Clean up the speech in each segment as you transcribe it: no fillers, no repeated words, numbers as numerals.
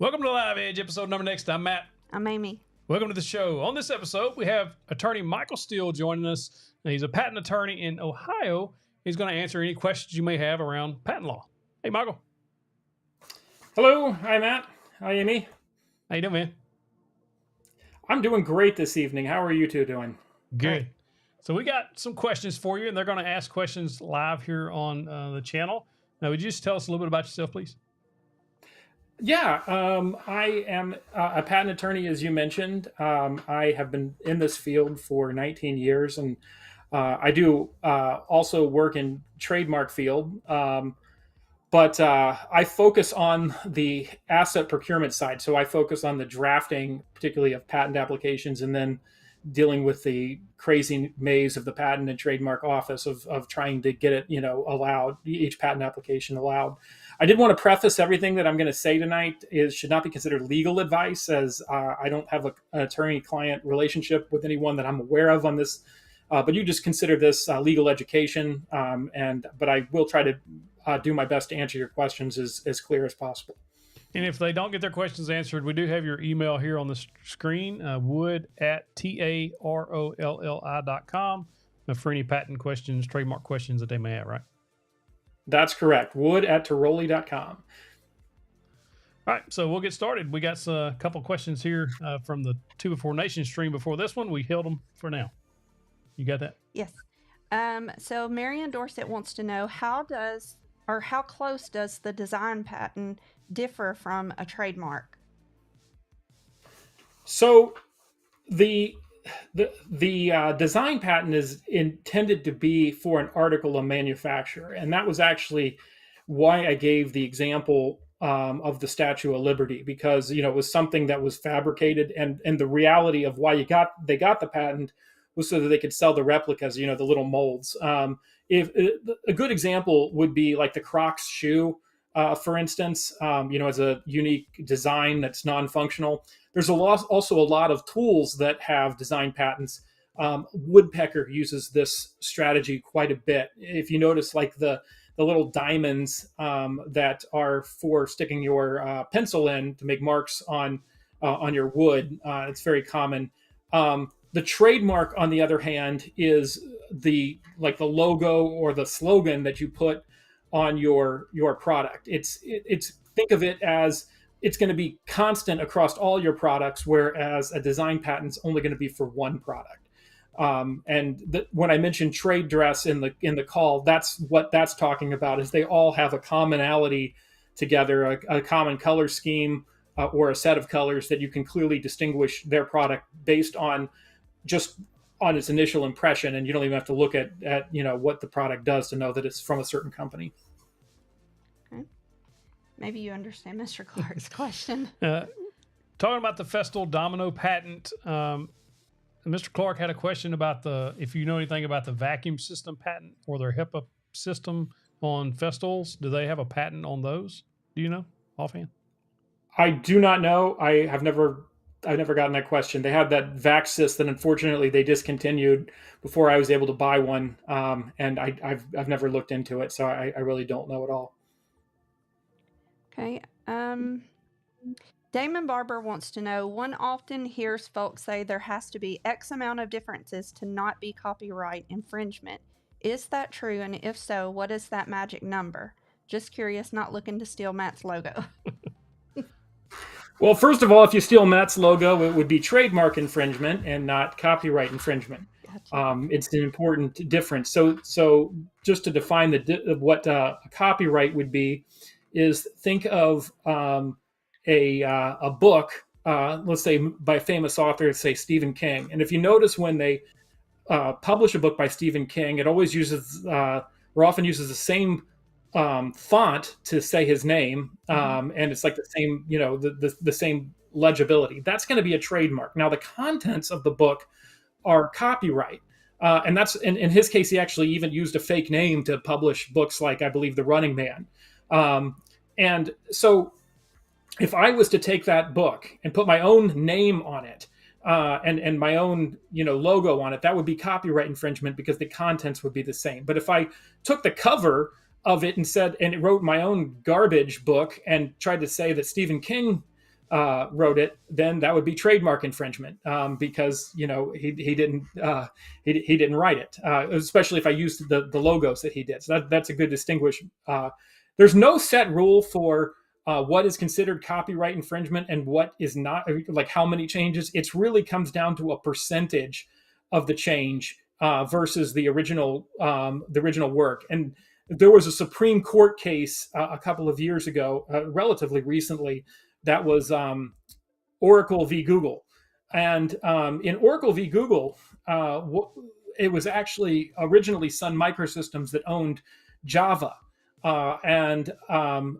Welcome to Live Edge, episode number next. I'm Matt. I'm Amy. Welcome to the show. On this episode, we have attorney Michael Steele joining us. He's a patent attorney in Ohio. He's going to answer any questions you may have around patent law. Hey, Michael. Hello. Hi, Matt. Hi, Amy. How you doing, man? I'm doing great this evening. How are you two doing? Good. Great. So we got some questions for you, and they're going to ask questions live here on the channel. Now, would you just tell us a little bit about yourself, please? Yeah, I am a patent attorney, as you mentioned. I have been in this field for 19 years, and I do also work in trademark field. But I focus on the asset procurement side. So I focus on the drafting, particularly of patent applications, and then dealing with the crazy maze of the patent and trademark office of trying to get it, allowed, each patent application allowed. I did want to preface everything that I'm going to say tonight should not be considered legal advice, as I don't have an attorney-client relationship with anyone that I'm aware of on this. But you just consider this legal education, but I will try to do my best to answer your questions as clear as possible. And if they don't get their questions answered, we do have your email here on the screen, wood@tarolli.com, for any patent questions, trademark questions that they may have, right? That's correct. wood@tarolli.com. All right, so we'll get started. We got a couple questions here from the 2 Before Nations stream before this one. We held them for now. You got that? Yes. So Marion Dorset wants to know how close does the design patent differ from a trademark? So the design patent is intended to be for an article of manufacture, and that was actually why I gave the example of the Statue of Liberty, because it was something that was fabricated, and the reality of why they got the patent was so that they could sell the replicas, the little molds. If a good example would be like the Crocs shoe, for instance, as a unique design that's non-functional. There's also a lot of tools that have design patents. Woodpecker uses this strategy quite a bit. If you notice, like the little diamonds that are for sticking your pencil in to make marks on your wood, it's very common. The trademark, on the other hand, is the logo or the slogan that you put on your product. It's think of it as it's going to be constant across all your products, whereas a design patent's only going to be for one product. When I mentioned trade dress in the call, that's what that's talking about. Is they all have a commonality together, a common color scheme or a set of colors that you can clearly distinguish their product based on just on its initial impression, and you don't even have to look at what the product does to know that it's from a certain company. Okay. Maybe you understand Mr. Clark's question. Talking about the Festal Domino patent, Mr. Clark had a question about if you know anything about the vacuum system patent or their HIPAA system on Festals. Do they have a patent on those? Do you know offhand? I do not know. I've never gotten that question. They had that VaxSys that unfortunately they discontinued before I was able to buy one, and I've never looked into it, so I really don't know at all. Okay. Damon Barber wants to know, one often hears folks say there has to be X amount of differences to not be copyright infringement. Is that true? And if so, what is that magic number? Just curious, not looking to steal Matt's logo. Well, first of all, if you steal Matt's logo, it would be trademark infringement and not copyright infringement. Gotcha. It's an important difference. So just to define what a copyright would be, is think of a book, let's say by a famous author, say Stephen King. And if you notice when they publish a book by Stephen King, it always uses or often uses the same font to say his name, and it's like the same, the same legibility. That's going to be a trademark. Now, the contents of the book are copyright, and that's in his case. He actually even used a fake name to publish books like, I believe, The Running Man. And so, if I was to take that book and put my own name on it, and my own logo on it, that would be copyright infringement because the contents would be the same. But if I took the cover of it and wrote my own garbage book and tried to say that Stephen King wrote it, then that would be trademark infringement, because he didn't write it, especially if I used the logos that he did. So that's a good distinguish. There's no set rule for what is considered copyright infringement and what is not, like how many changes. It really comes down to a percentage of the change versus the original work. And there was a Supreme Court case a couple of years ago, relatively recently, that was Oracle v. Google. And in Oracle v. Google, it was actually originally Sun Microsystems that owned Java. And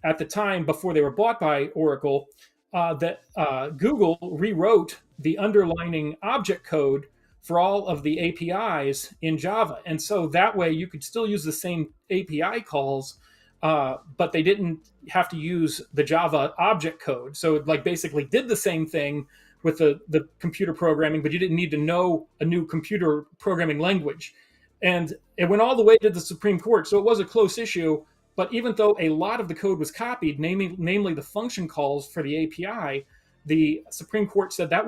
at the time, before they were bought by Oracle, Google rewrote the underlining object code for all of the APIs in Java. And so that way you could still use the same API calls, but they didn't have to use the Java object code. So it like basically did the same thing with the computer programming, but you didn't need to know a new computer programming language. And it went all the way to the Supreme Court. So it was a close issue. But even though a lot of the code was copied, namely the function calls for the API, the Supreme Court said that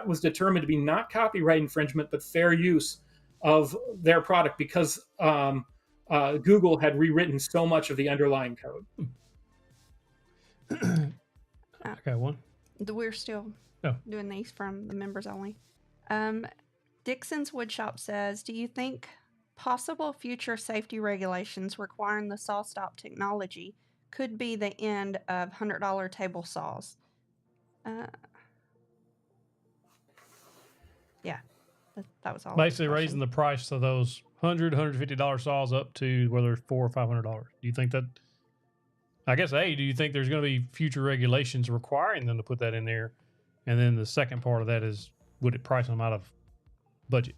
was determined to be not copyright infringement, but fair use of their product, because Google had rewritten so much of the underlying code. Okay, one. We're still doing these from the members only. Dixon's Woodshop says, do you think possible future safety regulations requiring the saw stop technology could be the end of $100 table saws? Yeah, that was all. Basically raising the price of those $100, $150 saws up to whether it's $400 or $500. Do you think that? I guess do you think there's going to be future regulations requiring them to put that in there? And then the second part of that is, would it price them out of budget?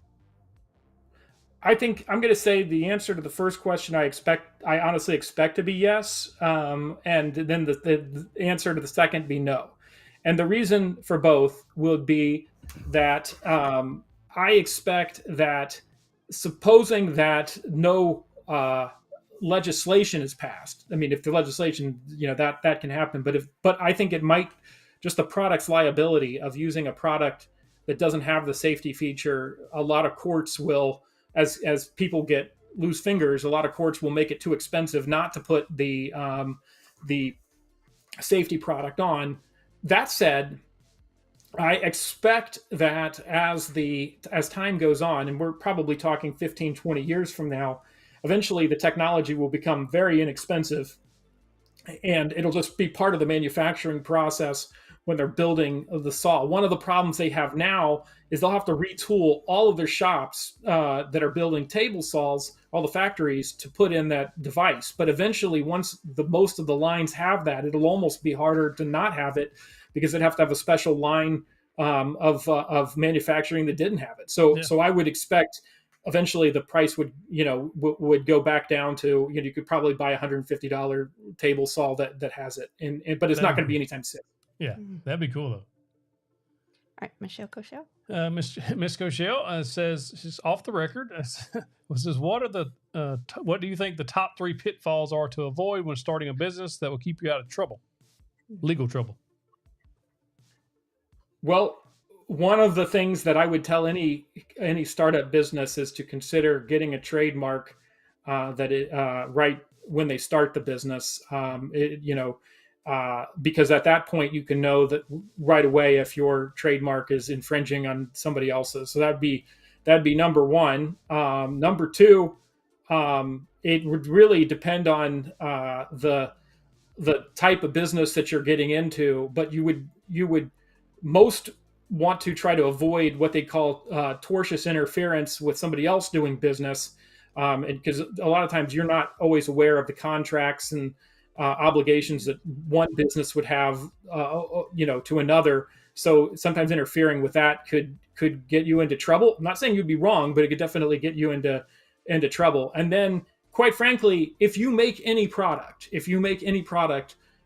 I think I'm going to say the answer to the first question I honestly expect to be yes. And then the answer to the second be no. And the reason for both would be that I expect that, supposing that no legislation is passed. I mean, if the legislation, that can happen. But I think it might, just the product's liability of using a product that doesn't have the safety feature. A lot of courts will, as people get loose fingers, a lot of courts will make it too expensive not to put the safety product on. That said, I expect that as time goes on, and we're probably talking 15, 20 years from now, eventually the technology will become very inexpensive, and it'll just be part of the manufacturing process when they're building the saw. One of the problems they have now is they'll have to retool all of their shops that are building table saws, all the factories, to put in that device. But eventually, once most of the lines have that, it'll almost be harder to not have it, because they'd have to have a special line of manufacturing that didn't have it. So I would expect eventually the price would go back down to, you could probably buy a $150 table saw that has it, but it's not going to be anytime soon. Yeah, that'd be cool though. All right, Michelle Cochelle. Miss Cochelle says, she's off the record. Says, what do you think the top 3 pitfalls are to avoid when starting a business that will keep you out of trouble, legal trouble? Well, one of the things that I would tell any startup business is to consider getting a trademark right when they start the business. Because at that point you can know that right away if your trademark is infringing on somebody else's. So that'd be number one. Number two, it would really depend on the type of business that you're getting into, but you would most want to try to avoid what they call tortious interference with somebody else doing business, because a lot of times you're not always aware of the contracts and obligations that one business would have, to another. So sometimes interfering with that could get you into trouble. I'm not saying you'd be wrong, but it could definitely get you into trouble. And then, quite frankly, if you make any product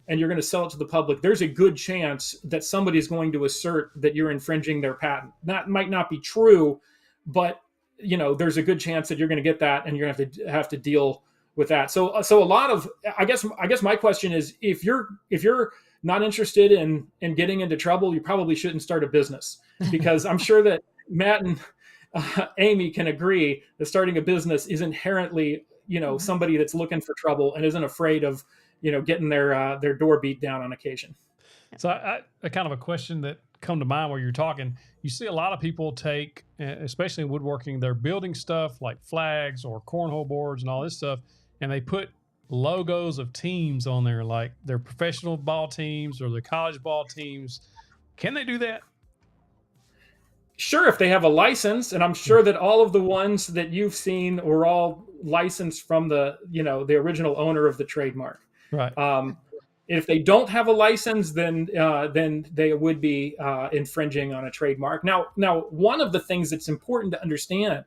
and you're going to sell it to the public, there's a good chance that somebody's going to assert that you're infringing their patent. That might not be true, but there's a good chance that you're going to get that, and you're going to have to deal with that. So a lot of, I guess my question is, if you're not interested in getting into trouble, you probably shouldn't start a business, because I'm sure that Matt and Amy can agree that starting a business is inherently, somebody that's looking for trouble and isn't afraid of, getting their door beat down on occasion. So I kind of a question that come to mind while you're talking. You see a lot of people take, especially in woodworking, they're building stuff like flags or cornhole boards and all this stuff, and they put logos of teams on there, like their professional ball teams or their college ball teams. Can they do that? Sure, if they have a license, and I'm sure that all of the ones that you've seen were all licensed from the original owner of the trademark. Right. If they don't have a license, then they would be infringing on a trademark. Now, one of the things that's important to understand,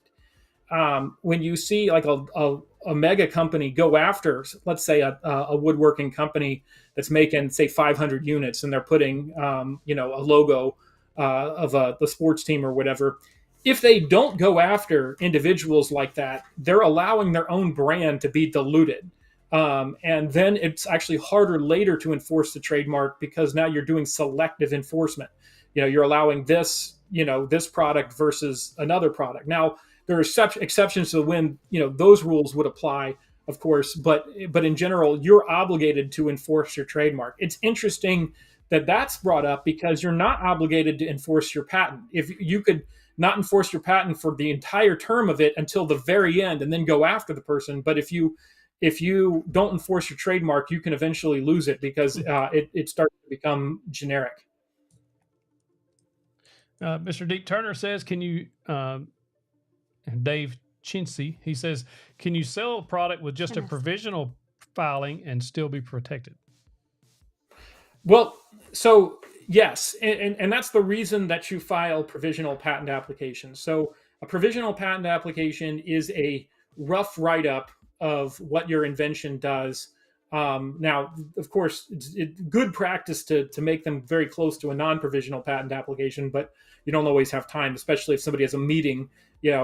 when you see like a mega company go after, let's say a woodworking company that's making, say, 500 units, and they're putting a logo of the sports team or whatever. If they don't go after individuals like that, they're allowing their own brand to be diluted. And then it's actually harder later to enforce the trademark, because now you're doing selective enforcement. You're allowing this product versus another product. Now, there are such exceptions to when, those rules would apply, of course, but in general, you're obligated to enforce your trademark. It's interesting that that's brought up, because you're not obligated to enforce your patent. If you could not enforce your patent for the entire term of it until the very end and then go after the person. But if you don't enforce your trademark, you can eventually lose it, because it starts to become generic. Mr. Deep Turner says, can you, Dave Chinsey, he says, can you sell a product with just a provisional filing and still be protected? Well, so yes, and that's the reason that you file provisional patent applications. So a provisional patent application is a rough write-up of what your invention does. Now, of course, it's good practice to make them very close to a non-provisional patent application, but you don't always have time, especially if somebody has a meeting,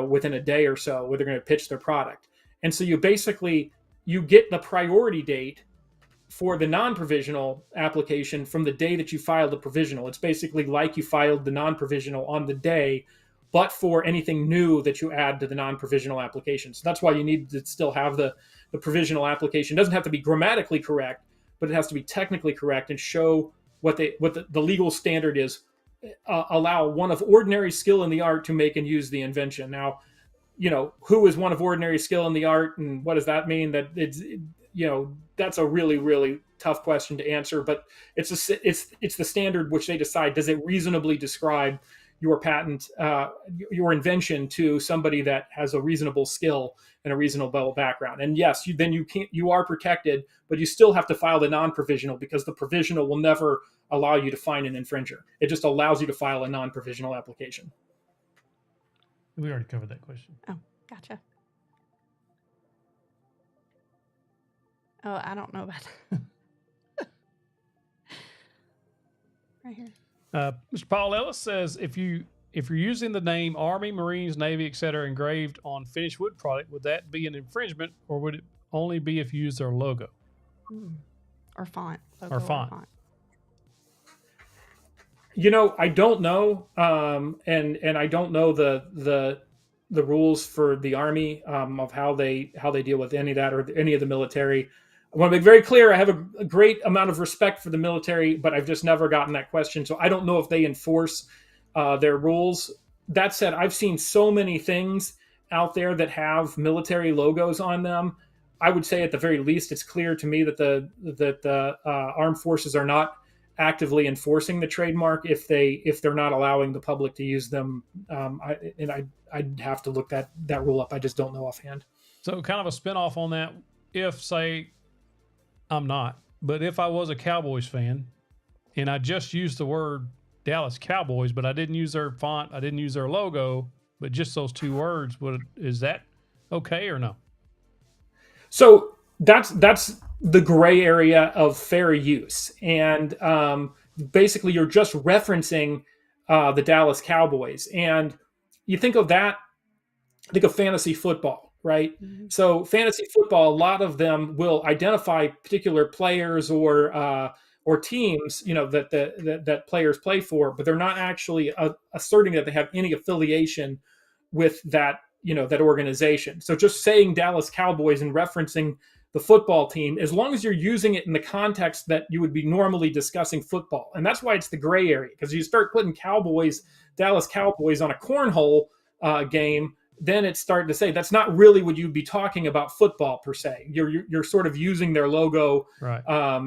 within a day or so where they're going to pitch their product. And so you get the priority date for the non-provisional application from the day that you filed the provisional. It's basically like you filed the non-provisional on the day, but for anything new that you add to the non-provisional application. So that's why you need to still have the provisional application. It doesn't have to be grammatically correct, but it has to be technically correct and show what the legal standard is. Allow one of ordinary skill in the art to make and use the invention. Now, who is one of ordinary skill in the art, and what does that mean? That that's a really, really tough question to answer. But it's the standard which they decide. Does it reasonably describe your patent, your invention, to somebody that has a reasonable skill and a reasonable background? And yes, you are protected, but you still have to file the non-provisional, because the provisional will never allow you to find an infringer. It just allows you to file a non-provisional application. We already covered that question. Oh, gotcha. Oh, I don't know about that. Right here. Mr. Paul Ellis says, if you're using the name Army, Marines, Navy, etc. engraved on finished wood product, would that be an infringement, or would it only be if you use their logo? Or font. Or font. I don't know, and I don't know the rules for the Army of how they deal with any of that, or any of the military. I want to make very clear, I have a great amount of respect for the military, but I've just never gotten that question. So I don't know if they enforce their rules. That said, I've seen so many things out there that have military logos on them. I would say at the very least, it's clear to me that the armed forces are not actively enforcing the trademark if they're not allowing the public to use them. I'd have to look that rule up. I just don't know offhand. So kind of a spinoff on that. If, say, I'm not, but if I was a Cowboys fan and I just used the word Dallas Cowboys, but I didn't use their font, I didn't use their logo, but just those two words, is that okay or no? So that's the gray area of fair use. And basically you're just referencing the Dallas Cowboys. And you think of that, think of fantasy football. Right. Mm-hmm. So fantasy football, a lot of them will identify particular players or or teams, that players play for, but they're not actually asserting that they have any affiliation with that organization. So just saying Dallas Cowboys and referencing the football team, as long as you're using it in the context that you would be normally discussing football. And that's why it's the gray area, because you start putting Dallas Cowboys on a cornhole game, then it's starting to say that's not really what you'd be talking about football per se. You're sort of using their logo Right.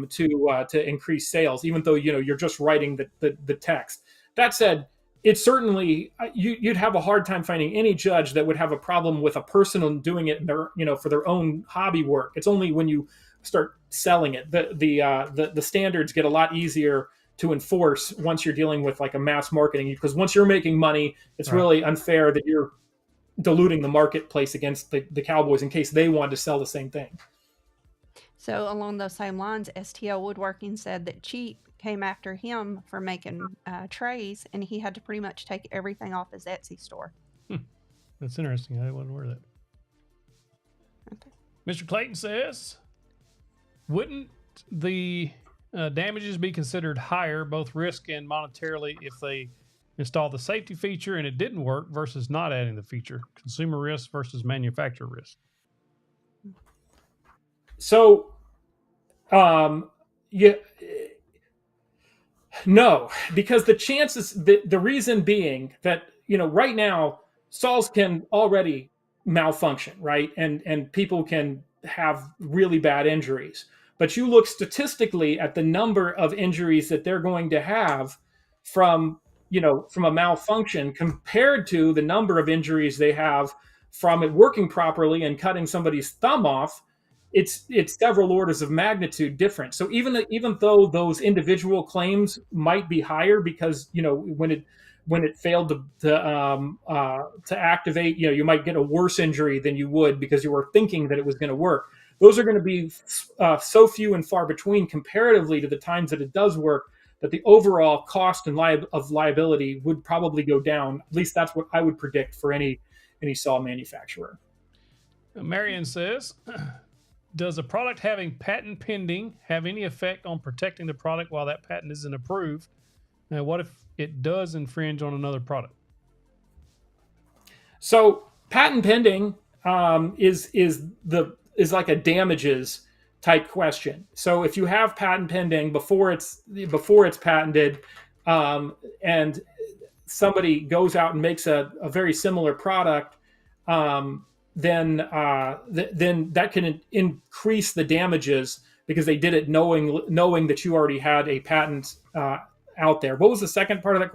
To increase sales, even though you're just writing the text. That said, it's certainly you'd have a hard time finding any judge that would have a problem with a person doing it in for their own hobby work. It's only when you start selling it the standards get a lot easier to enforce once you're dealing with like a mass marketing, because once you're making money, it's Right. really unfair that you're diluting the marketplace against the Cowboys in case they wanted to sell the same thing. So along those same lines, STL Woodworking said that Cheap came after him for making trays, and he had to pretty much take everything off his Etsy store. That's interesting. I wasn't aware of that. Okay. Mr. Clayton says, wouldn't the damages be considered higher, both risk and monetarily, if they install the safety feature and it didn't work versus not adding the feature? Consumer risk versus manufacturer risk. So, no, because the chances, the reason being that, right now, saws can already malfunction, right? And people can have really bad injuries. But you look statistically at the number of injuries that they're going to have from a malfunction compared to the number of injuries they have from it working properly and cutting somebody's thumb off. It's several orders of magnitude different. So even though those individual claims might be higher because when it failed to activate, you might get a worse injury than you would because you were thinking that it was going to work. Those are going to be so few and far between comparatively to the times that it does work, that the overall cost and liability would probably go down. At least that's what I would predict for any saw manufacturer. Marion says, does a product having patent pending have any effect on protecting the product while that patent isn't approved? Now, what if it does infringe on another product? So patent pending is like a damages type question. So if you have patent pending before it's patented, and somebody goes out and makes a very similar product, then that can increase the damages because they did it knowing that you already had a patent out there. What was the second part of that question?